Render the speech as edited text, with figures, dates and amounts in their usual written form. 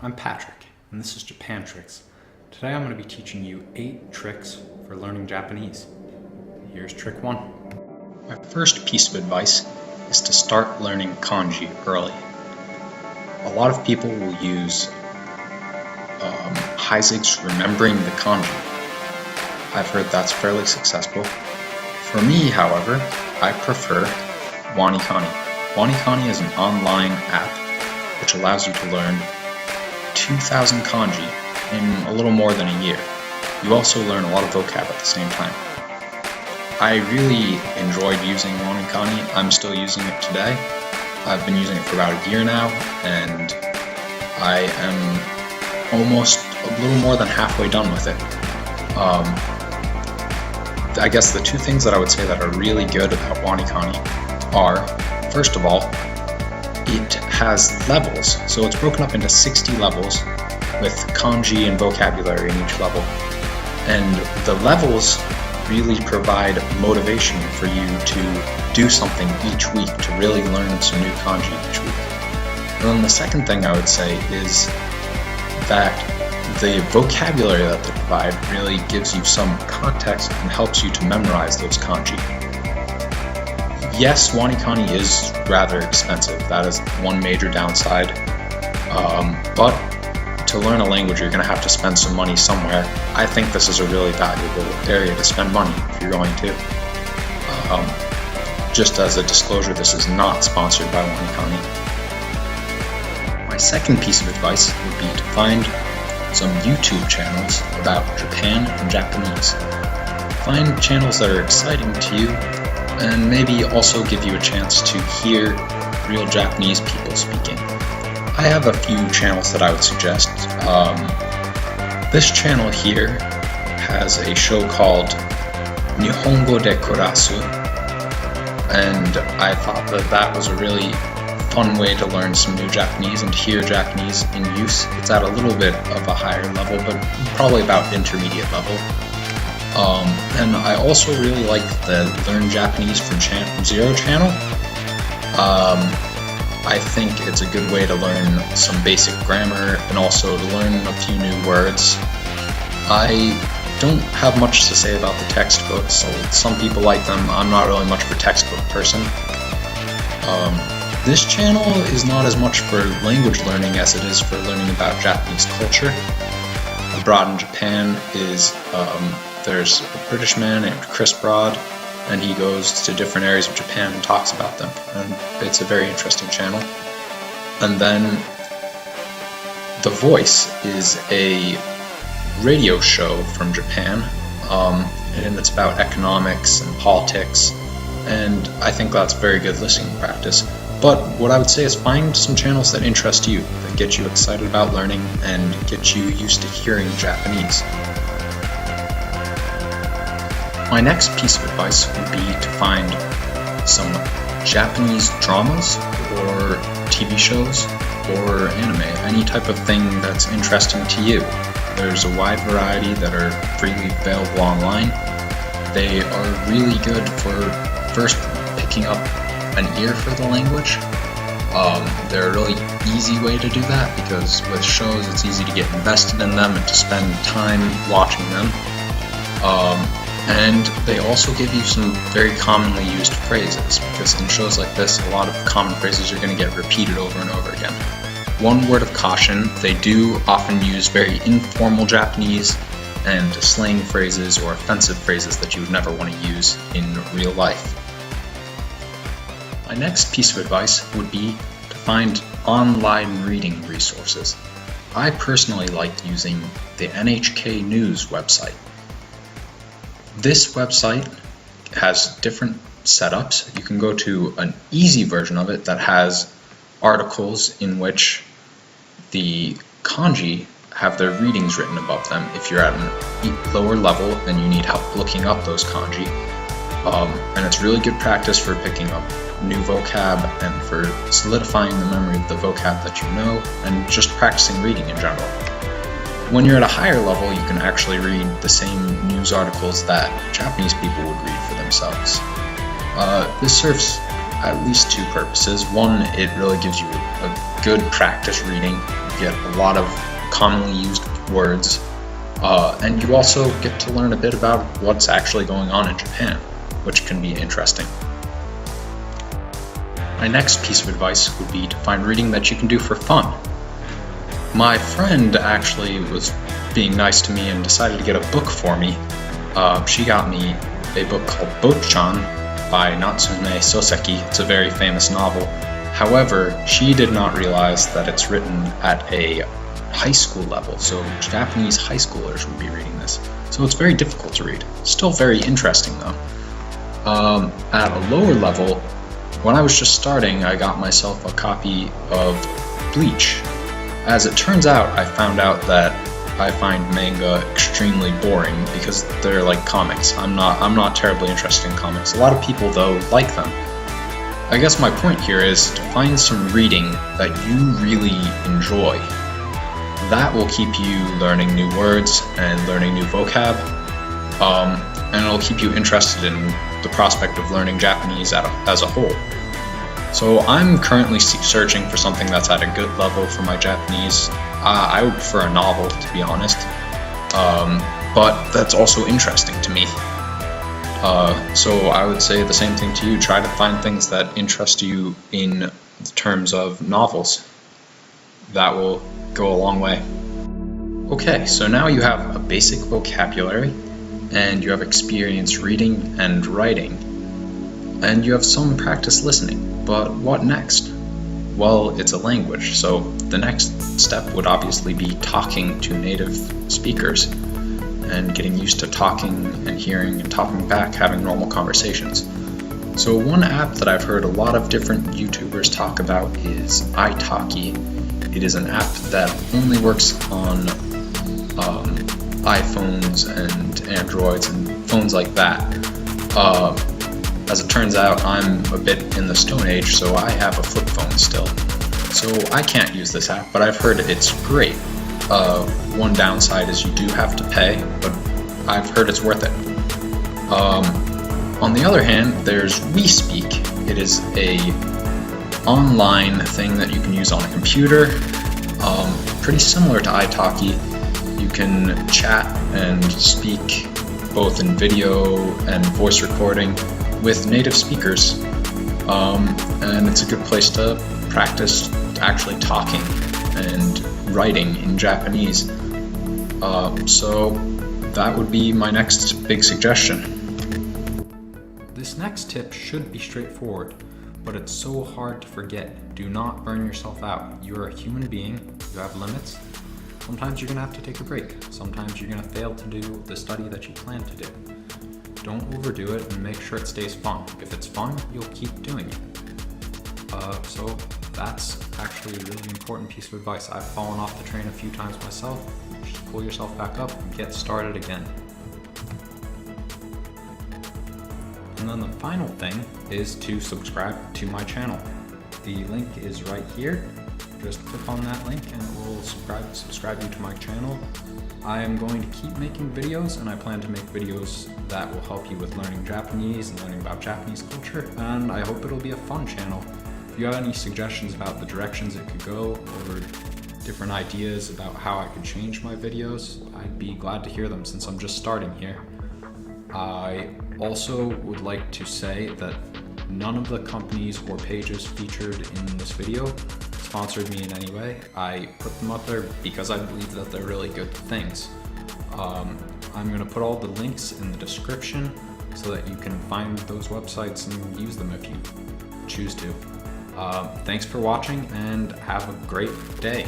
I'm Patrick, and this is Japan Tricks. Today I'm going to be teaching you 8 tricks for learning Japanese. Here's trick 1. My first piece of advice is to start learning kanji early. A lot of people will use Heisig's remembering the kanji. I've heard that's fairly successful. For me, however, I prefer WaniKani. WaniKani is an online app which allows you to learn 2,000 kanji in a little more than a year. You also learn a lot of vocab at the same time. I really enjoyed using WaniKani. I'm still using it today. I've been using it for about a year now, and I am almost a little more than halfway done with it. I guess the 2 things that I would say that are really good about WaniKani are, first of all, it has levels. So it's broken up into 60 levels with kanji and vocabulary in each level. And the levels really provide motivation for you to do something each week, to really learn some new kanji each week. And then the second thing I would say is that the vocabulary that they provide really gives you some context and helps you to memorize those kanji. Yes, WaniKani is rather expensive. That is one major downside. But to learn a language, you're going to have to spend some money somewhere. I think this is a really valuable area to spend money if you're going to. Just as a disclosure, this is not sponsored by WaniKani. My second piece of advice would be to find some YouTube channels about Japan and Japanese. Find channels that are exciting to you, and maybe also give you a chance to hear real Japanese people speaking. I have a few channels that I would suggest. This channel here has a show called Nihongo de Kurasu, and I thought that that was a really fun way to learn some new Japanese and to hear Japanese in use. It's at a little bit of a higher level, but probably about intermediate level. And I also really like the Learn Japanese from Zero channel. I think it's a good way to learn some basic grammar and also to learn a few new words. I don't have much to say about the textbooks, so some people like them. I'm not really much of a textbook person. This channel is not as much for language learning as it is for learning about Japanese culture. Abroad in Japan is there's a British man named Chris Broad, and he goes to different areas of Japan and talks about them, and it's a very interesting channel. And then The Voice is a radio show from Japan, and it's about economics and politics, and I think that's very good listening practice. But what I would say is find some channels that interest you, that get you excited about learning and get you used to hearing Japanese. My next piece of advice would be to find some Japanese dramas or TV shows or anime, any type of thing that's interesting to you. There's a wide variety that are freely available online. They are really good for first picking up an ear for the language. They're a really easy way to do that because with shows it's easy to get invested in them and to spend time watching them. And they also give you some very commonly used phrases, because in shows like this, a lot of common phrases are going to get repeated over and over again. One word of caution, they do often use very informal Japanese and slang phrases or offensive phrases that you would never want to use in real life. My next piece of advice would be to find online reading resources. I personally like using the NHK News website. This website has different setups. You can go to an easy version of it that has articles in which the kanji have their readings written above them. If you're at a lower level and you need help looking up those kanji, and it's really good practice for picking up new vocab and for solidifying the memory of the vocab that you know and just practicing reading in general. When you're at a higher level, you can actually read the same news articles that Japanese people would read for themselves. This serves at least two purposes. One, it really gives you a good practice reading get a lot of commonly used words, and you also get to learn a bit about what's actually going on in Japan, which can be interesting. My next piece of advice would be to find reading that you can do for fun. My friend actually was being nice to me and decided to get a book for me. She got me a book called Botchan by Natsume Soseki. It's a very famous novel. However, she did not realize that it's written at a high school level, so Japanese high schoolers would be reading this. So it's very difficult to read. Still very interesting though. At a lower level, when I was just starting, I got myself a copy of Bleach. As it turns out, I found out that I find manga extremely boring because they're like comics. I'm not terribly interested in comics. A lot of people though like them. I guess my point here is to find some reading that you really enjoy. That will keep you learning new words and learning new vocab, and it'll keep you interested in the prospect of learning Japanese as a whole. So I'm currently searching for something that's at a good level for my Japanese. I would prefer a novel, to be honest, but that's also interesting to me. So I would say the same thing to you. Try to find things that interest you in terms of novels. That will go a long way. Okay, so now you have a basic vocabulary, and you have experience reading and writing, and you have some practice listening. But what next? Well, it's a language, so the next step would obviously be talking to native speakers and getting used to talking and hearing and talking back, having normal conversations. So one app that I've heard a lot of different YouTubers talk about is italki. It is an app that only works on iPhones and Androids and phones like that. As it turns out, I'm a bit in the Stone Age, so I have a flip phone still. So I can't use this app, but I've heard it's great. One downside is you do have to pay, but I've heard it's worth it. On the other hand, there's WeSpeak. It is a online thing that you can use on a computer, pretty similar to italki. You can chat and speak both in video and voice recording with native speakers, and it's a good place to practice actually talking and writing in Japanese. So that would be my next big suggestion. This next tip should be straightforward, but it's so hard to forget. Do not burn yourself out. You're a human being, you have limits. Sometimes you're gonna have to take a break. Sometimes you're gonna fail to do the study that you plan to do. Don't overdo it and make sure it stays fun. If it's fun, you'll keep doing it. So that's actually a really important piece of advice. I've fallen off the train a few times myself. Just pull yourself back up and get started again. And then the final thing is to subscribe to my channel. The link is right here. Just click on that link and it will subscribe you to my channel. I am going to keep making videos, and I plan to make videos that will help you with learning Japanese and learning about Japanese culture, and I hope it'll be a fun channel. If you have any suggestions about the directions it could go, or different ideas about how I could change my videos, I'd be glad to hear them since I'm just starting here. I also would like to say that none of the companies or pages featured in this video sponsored me in any way. I put them up there because I believe that they're really good things. I'm going to put all the links in the description so that you can find those websites and use them if you choose to. Thanks for watching and have a great day.